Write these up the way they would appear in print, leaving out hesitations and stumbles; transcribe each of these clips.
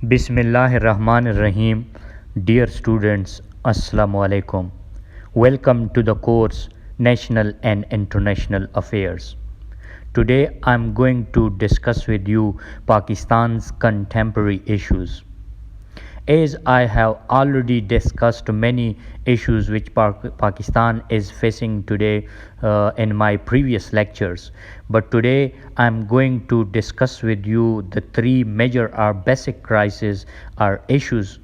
Bismillahirrahmanirrahim. Dear students, Assalamu alaikum. Welcome to the course National and International Affairs. Today I am going to discuss with you Pakistan's contemporary issues. As I have already discussed many issues which Pakistan is facing today in my previous lectures, but today I am going to discuss with you the three major or basic crises or issues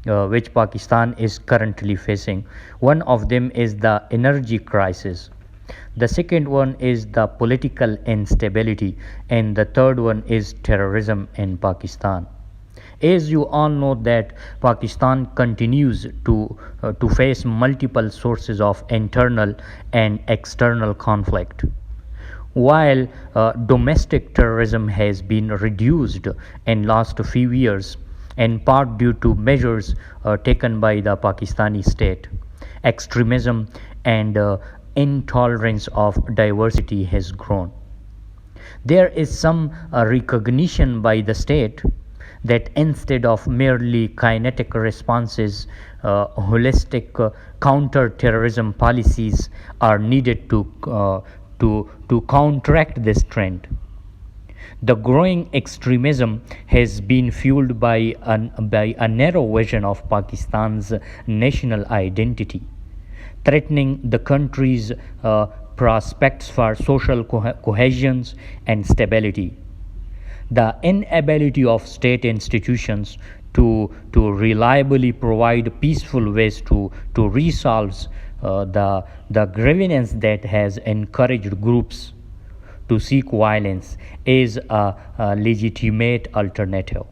which Pakistan is currently facing. One of them is the energy crisis. The second one is the political instability, and the third one is terrorism in Pakistan. As you all know that Pakistan continues to face multiple sources of internal and external conflict. While domestic terrorism has been reduced in last few years, in part due to measures taken by the Pakistani state, extremism and intolerance of diversity has grown. There is some recognition by the state that instead of merely kinetic responses, holistic counter-terrorism policies are needed to counteract this trend. The growing extremism has been fueled by a narrow vision of Pakistan's national identity, threatening the country's prospects for social cohesion and stability. The inability of state institutions to reliably provide peaceful ways to resolve the grievance that has encouraged groups to seek violence is a legitimate alternative.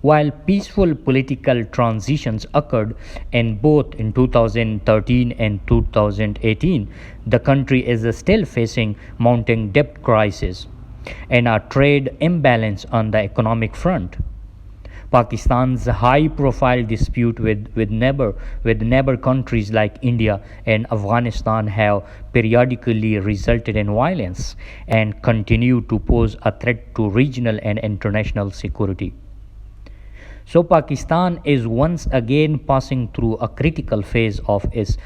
While peaceful political transitions occurred in both in 2013 and 2018, the country is still facing mounting debt crisis and a trade imbalance on the economic front. Pakistan's high-profile dispute with neighbor countries like India and Afghanistan have periodically resulted in violence and continue to pose a threat to regional and international security. So Pakistan is once again passing through a critical phase of its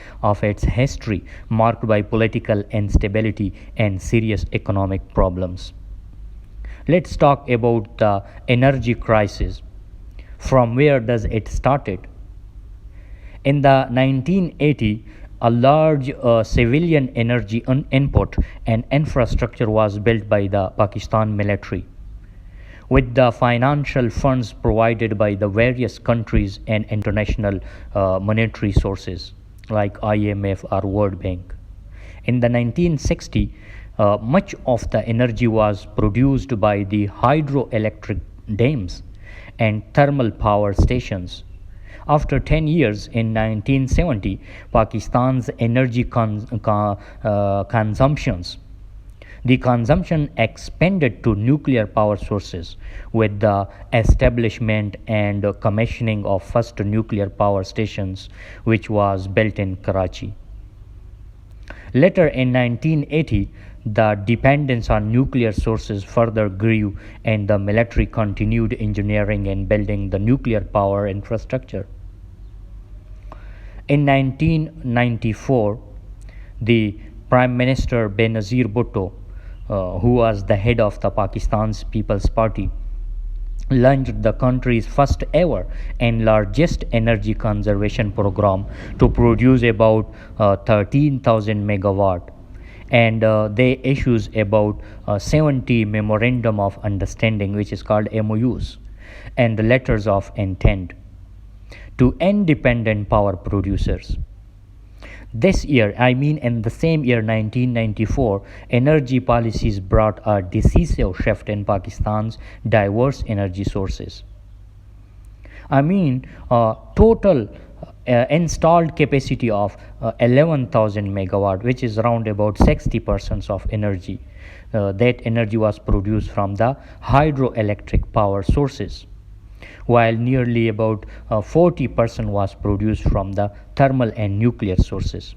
history, marked by political instability and serious economic problems. Let's talk about the energy crisis. From where does it started? In the 1980, a large civilian energy input and infrastructure was built by the Pakistan military, with the financial funds provided by the various countries and international monetary sources like IMF or World Bank. In the 1960s, much of the energy was produced by the hydroelectric dams and thermal power stations. After 10 years, in 1970, Pakistan's energy consumption expanded to nuclear power sources with the establishment and commissioning of first nuclear power stations, which was built in Karachi. Later in 1980, the dependence on nuclear sources further grew and the military continued engineering and building the nuclear power infrastructure. In 1994, the Prime Minister Benazir Bhutto, who was the head of the Pakistan's People's Party, launched the country's first ever and largest energy conservation program to produce about 13,000 megawatt, and they issues about 70 memorandum of understanding, which is called MOUs, and the letters of intent to independent power producers. This year, in the same year 1994, energy policies brought a decisive shift in Pakistan's diverse energy sources. Total installed capacity of 11,000 megawatt, which is around about 60% of energy. That energy was produced from the hydroelectric power sources, while nearly about 40% was produced from the thermal and nuclear sources.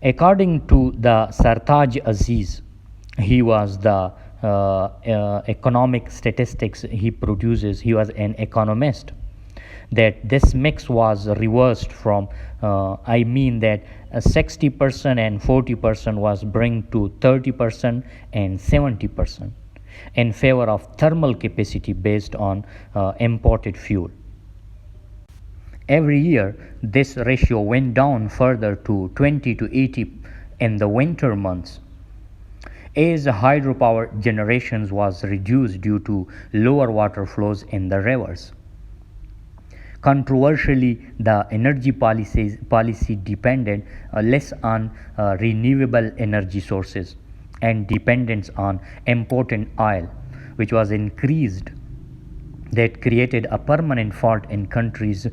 According to the Sartaj Aziz, he was the economic statistics he produces, he was an economist, that this mix was reversed from, I mean that 60% and 40% was bring to 30% and 70% in favor of thermal capacity based on imported fuel. Every year, this ratio went down further to 20 to 80 in the winter months, as hydropower generations was reduced due to lower water flows in the rivers. Controversially, the energy policy depended less on renewable energy sources and dependence on imported oil, which was increased, that created a permanent fault in country's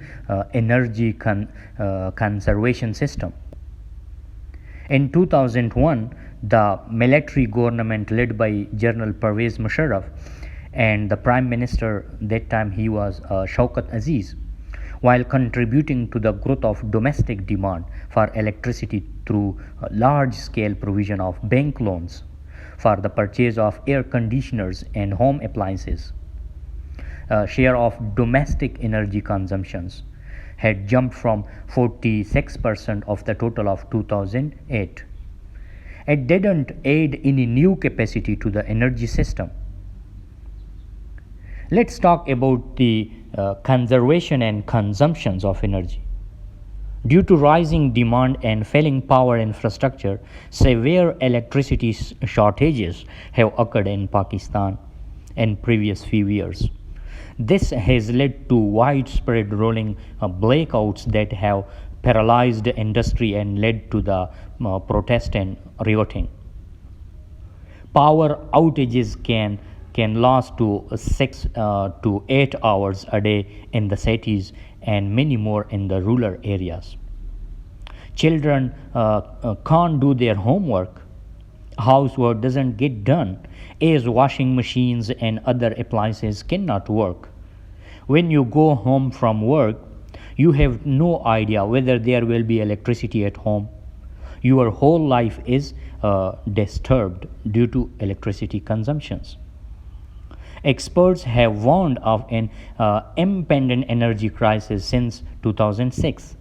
energy conservation system. In 2001, the military government led by General Pervez Musharraf and the Prime Minister that time he was Shaukat Aziz, while contributing to the growth of domestic demand for electricity through large scale provision of bank loans for the purchase of air conditioners and home appliances. Share of domestic energy consumptions had jumped from 46% of the total of 2008. It didn't add any new capacity to the energy system. Let's talk about the conservation and consumptions of energy. Due to rising demand and failing power infrastructure, severe electricity shortages have occurred in Pakistan in previous few years. This has led to widespread rolling blackouts that have paralyzed the industry and led to the protest and rioting. Power outages can last to 6 to 8 hours a day in the cities and many more in the rural areas. Children can't do their homework. Housework doesn't get done as washing machines and other appliances cannot work. When you go home from work, you have no idea whether there will be electricity at home. Your whole life is disturbed due to electricity consumptions. Experts have warned of an impending energy crisis since 2006.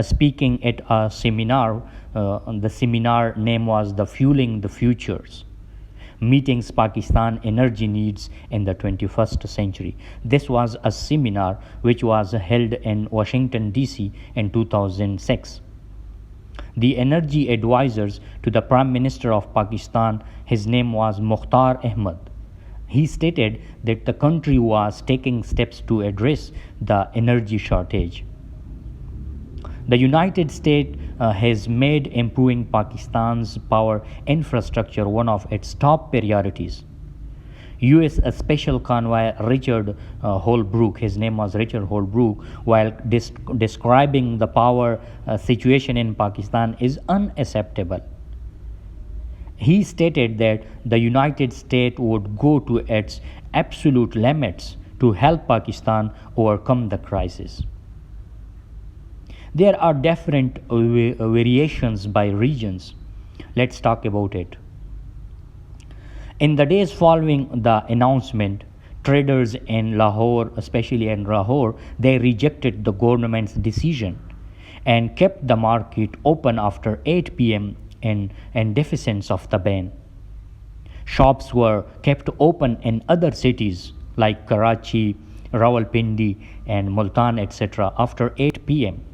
Speaking at a seminar, the seminar name was the Fueling the Futures, Meetings Pakistan Energy Needs in the 21st Century. This was a seminar which was held in Washington DC in 2006. The energy advisors to the Prime Minister of Pakistan, his name was Mukhtar Ahmed. He stated that the country was taking steps to address the energy shortage. The United States has made improving Pakistan's power infrastructure one of its top priorities. U.S. Special Convoy Richard Holbrooke, his name was Richard Holbrooke, while describing the power situation in Pakistan is unacceptable. He stated that the United States would go to its absolute limits to help Pakistan overcome the crisis. There are different variations by regions. Let's talk about it. In the days following the announcement, traders in Lahore, especially in Lahore, they rejected the government's decision and kept the market open after 8 p.m. in defiance of the ban. Shops were kept open in other cities like Karachi, Rawalpindi, and Multan, etc. after 8 p.m.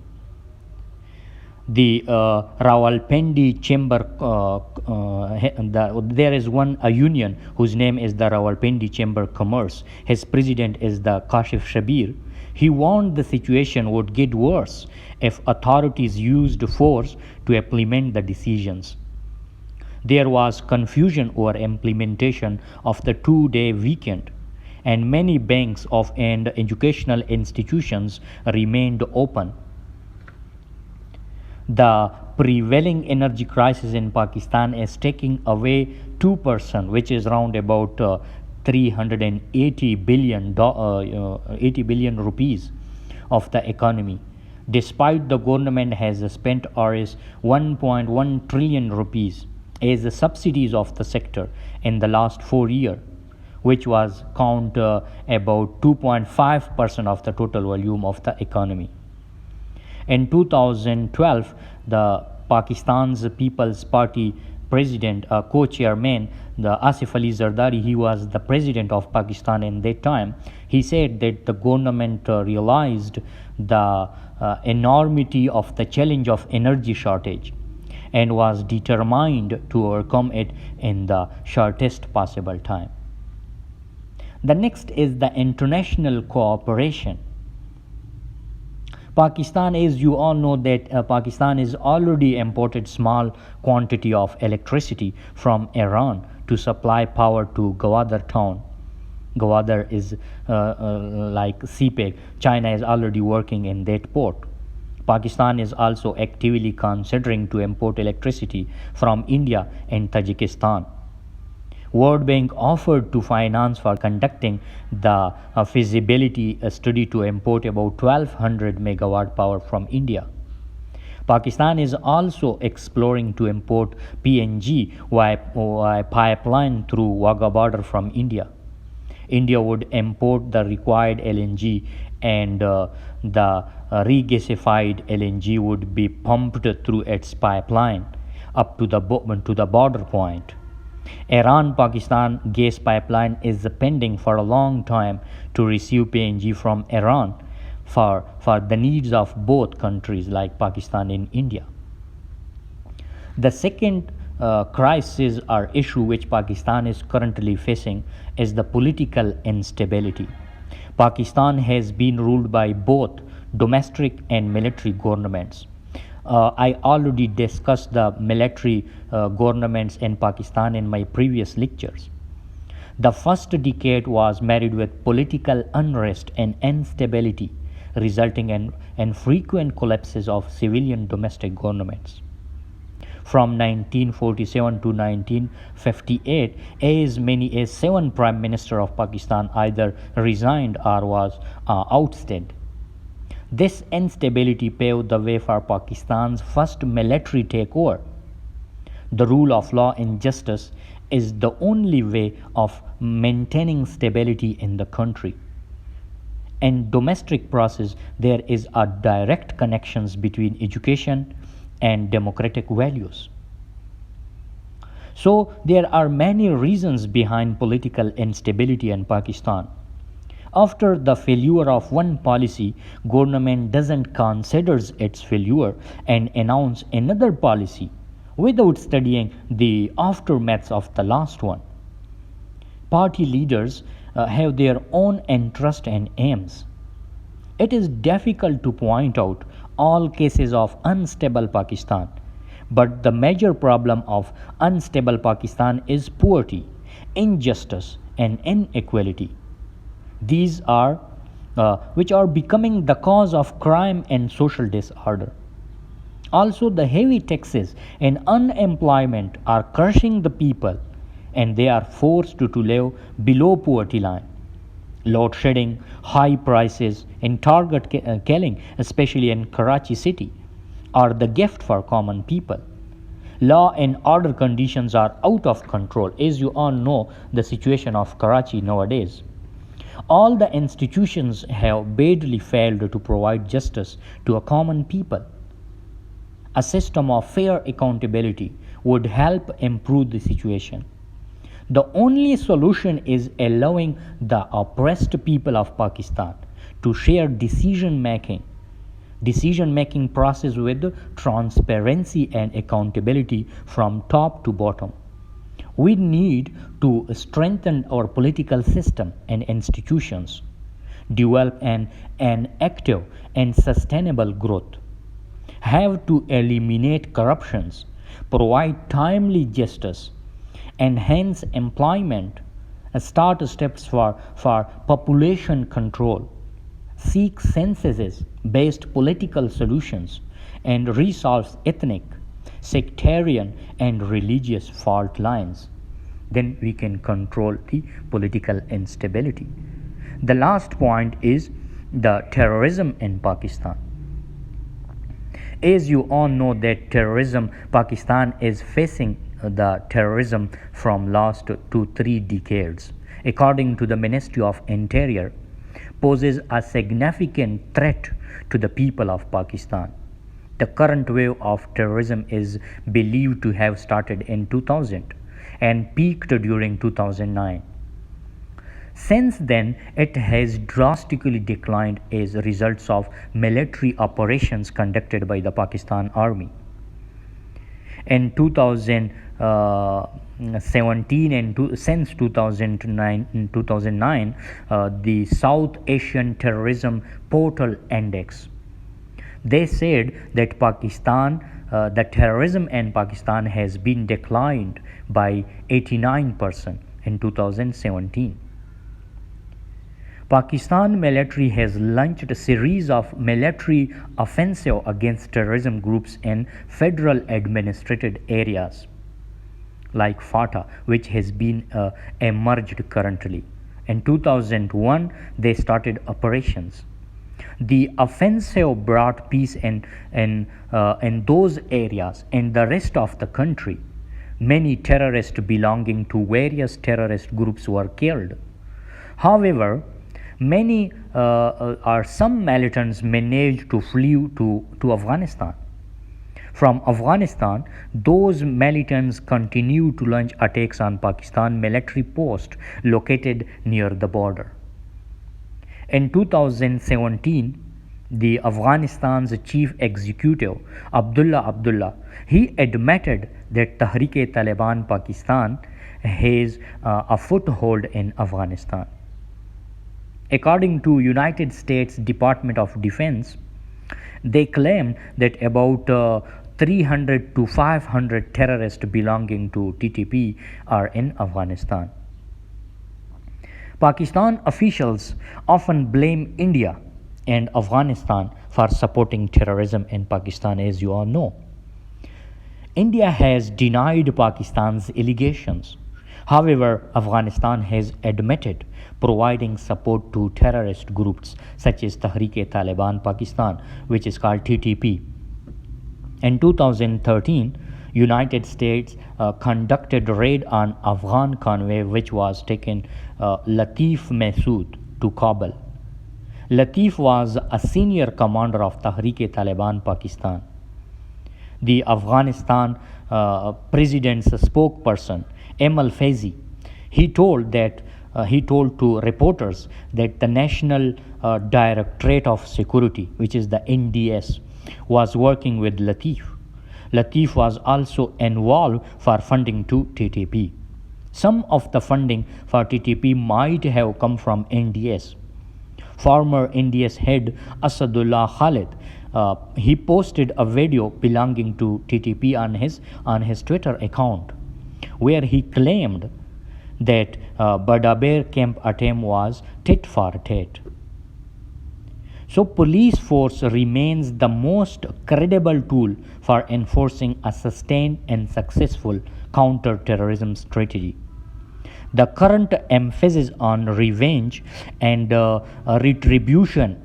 The Rawalpindi Chamber, there is a union whose name is the Rawalpindi Chamber Commerce. His president is the Kashif Shabir. He warned the situation would get worse if authorities used force to implement the decisions. There was confusion over implementation of the 2-day weekend, and many banks and educational institutions remained open. The prevailing energy crisis in Pakistan is taking away 2%, which is around about 380 billion, 80 billion rupees of the economy. Despite the government has spent Rs 1.1 trillion rupees as the subsidies of the sector in the last 4 years, which was count about 2.5% of the total volume of the economy. In 2012, the Pakistan's People's Party president, co-chairman, the Asif Ali Zardari, he was the president of Pakistan in that time. He said that the government realized the enormity of the challenge of energy shortage and was determined to overcome it in the shortest possible time. The next is the international cooperation. Pakistan, as you all know, that Pakistan is already imported small quantity of electricity from Iran to supply power to Gwadar town. Gwadar is like CPEC. China is already working in that port. Pakistan is also actively considering to import electricity from India and Tajikistan. World Bank offered to finance for conducting the feasibility study to import about 1200 megawatt power from India. Pakistan is also exploring to import PNG via pipeline through Wagah border from India. India would import the required LNG, and the regasified LNG would be pumped through its pipeline up to the border point. Iran-Pakistan gas pipeline is pending for a long time to receive PNG from Iran for the needs of both countries like Pakistan and India. The second crisis or issue which Pakistan is currently facing is the political instability. Pakistan has been ruled by both domestic and military governments. I already discussed the military governments in Pakistan in my previous lectures. The first decade was marred with political unrest and instability, resulting in frequent collapses of civilian domestic governments. From 1947 to 1958, as many as 7 Prime Ministers of Pakistan either resigned or was ousted. This instability paved the way for Pakistan's first military takeover. The rule of law and justice is the only way of maintaining stability in the country. In domestic process, there is a direct connections between education and democratic values. So there are many reasons behind political instability in Pakistan. After the failure of one policy, government doesn't consider its failure and announce another policy without studying the aftermaths of the last one. Party leaders have their own interest and aims. It is difficult to point out all cases of unstable Pakistan, but the major problem of unstable Pakistan is poverty, injustice, and inequality. These are which are becoming the cause of crime and social disorder. Also, the heavy taxes and unemployment are crushing the people, and they are forced to live below poverty line. Load shedding, high prices, and target killing, especially in Karachi city, are the gift for common people. Law and order conditions are out of control. As you all know, the situation of Karachi nowadays. All the institutions have badly failed to provide justice to a common people. A system of fair accountability would help improve the situation. The only solution is allowing the oppressed people of Pakistan to share decision making process with transparency and accountability from top to bottom. We need to strengthen our political system and institutions, develop an active and sustainable growth, have to eliminate corruptions, provide timely justice, enhance employment, start steps for population control, seek census-based political solutions, and resolve ethnic, sectarian, and religious fault lines. Then we can control the political instability. The last point is the terrorism in Pakistan. As you all know that terrorism, Pakistan is facing the terrorism from last 2-3 decades, according to the Ministry of Interior, poses a significant threat to the people of Pakistan. The current wave of terrorism is believed to have started in 2000 and peaked during 2009. Since then, it has drastically declined as a result of military operations conducted by the Pakistan Army. In 2017 and since 2009, the South Asian Terrorism Portal Index, they said that the terrorism in Pakistan has been declined by 89% in 2017. Pakistan military has launched a series of military offensive against terrorism groups in federal administrated areas like FATA, which has been emerged currently. In 2001, they started operations. The offensive brought peace in those areas and the rest of the country. Many terrorists belonging to various terrorist groups were killed. However, some militants managed to flee to Afghanistan. From Afghanistan, those militants continue to launch attacks on Pakistan military posts located near the border. In 2017, the Afghanistan's chief executive, Abdullah, he admitted that Tehreek-e-Taliban Pakistan has a foothold in Afghanistan. According to United States Department of Defense, they claim that about 300 to 500 terrorists belonging to TTP are in Afghanistan. Pakistan officials often blame India and Afghanistan for supporting terrorism in Pakistan, as you all know. India has denied Pakistan's allegations. However, Afghanistan has admitted providing support to terrorist groups such as Tehreek-e-Taliban Pakistan, which is called TTP. In 2013, United States conducted a raid on Afghan convoy which was taken Latif Masood to Kabul. Latif was a senior commander of Tehreek-e-Taliban Pakistan. The Afghanistan president's spokesperson, Amal Faizi, he told to reporters that the National Directorate of Security, which is the NDS, was working with Latif. Latif was also involved for funding to TTP. Some of the funding for TTP might have come from NDS. Former NDS head Asadullah Khalid, he posted a video belonging to TTP on his Twitter account, where he claimed that Badaber camp attempt was tit for tat. So police force remains the most credible tool for enforcing a sustained and successful counter-terrorism strategy. The current emphasis on revenge and retribution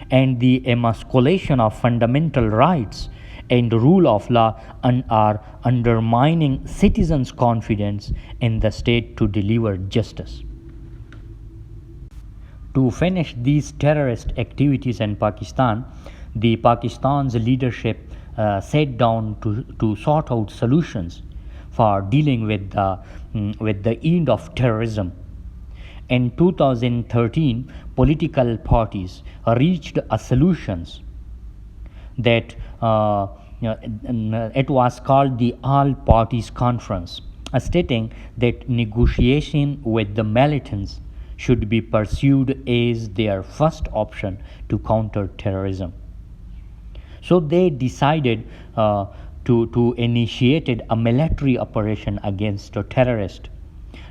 and the emasculation of fundamental rights and rule of law are undermining citizens' confidence in the state to deliver justice. To finish these terrorist activities in Pakistan, the Pakistan's leadership sat down to sort out solutions for dealing with the end of terrorism. In 2013, political parties reached a solutions that it was called the All Parties Conference, stating that negotiation with the militants should be pursued as their first option to counter terrorism. So they decided to initiate a military operation against a terrorist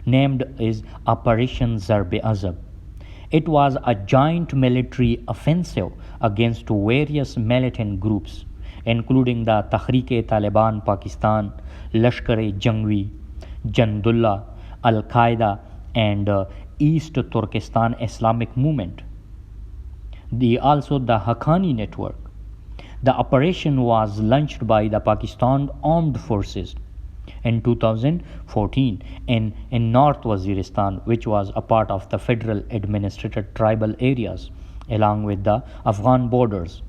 named as Operation Zarb-e-Azab. It was a joint military offensive against various militant groups, including the Tehreek-e-Taliban Pakistan, Lashkar-e-Jangvi, Jandullah, Al-Qaeda, and East Turkestan Islamic Movement. Also the Haqqani network. The operation was launched by the Pakistan Armed Forces. In 2014, in North Waziristan, which was a part of the federal administrated tribal areas along with the Afghan borders.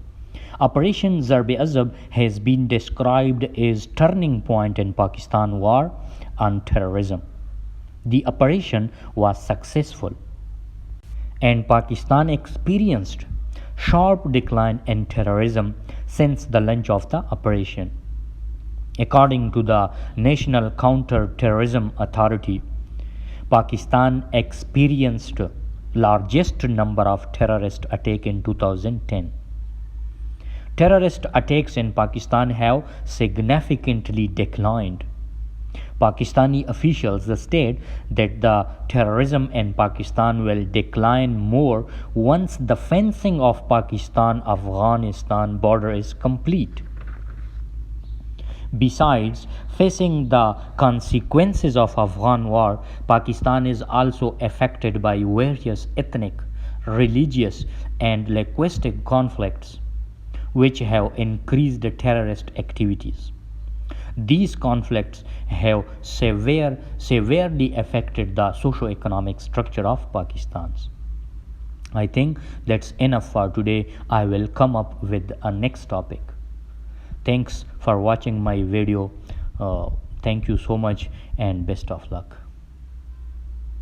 Operation Zarb-e-Azab has been described as turning point in Pakistan war on terrorism. The operation was successful and Pakistan experienced sharp decline in terrorism since the launch of the operation. According to the National Counter-Terrorism Authority, Pakistan experienced largest number of terrorist attacks in 2010. Terrorist attacks in Pakistan have significantly declined. Pakistani officials state that the terrorism in Pakistan will decline more once the fencing of Pakistan-Afghanistan border is complete. Besides facing the consequences of Afghan war, Pakistan is also affected by various ethnic, religious, and linguistic conflicts, which have increased terrorist activities. These conflicts have severely affected the socio-economic structure of Pakistan. I think that's enough for today. I will come up with a next topic. Thanks for watching my video. Thank you so much and best of luck.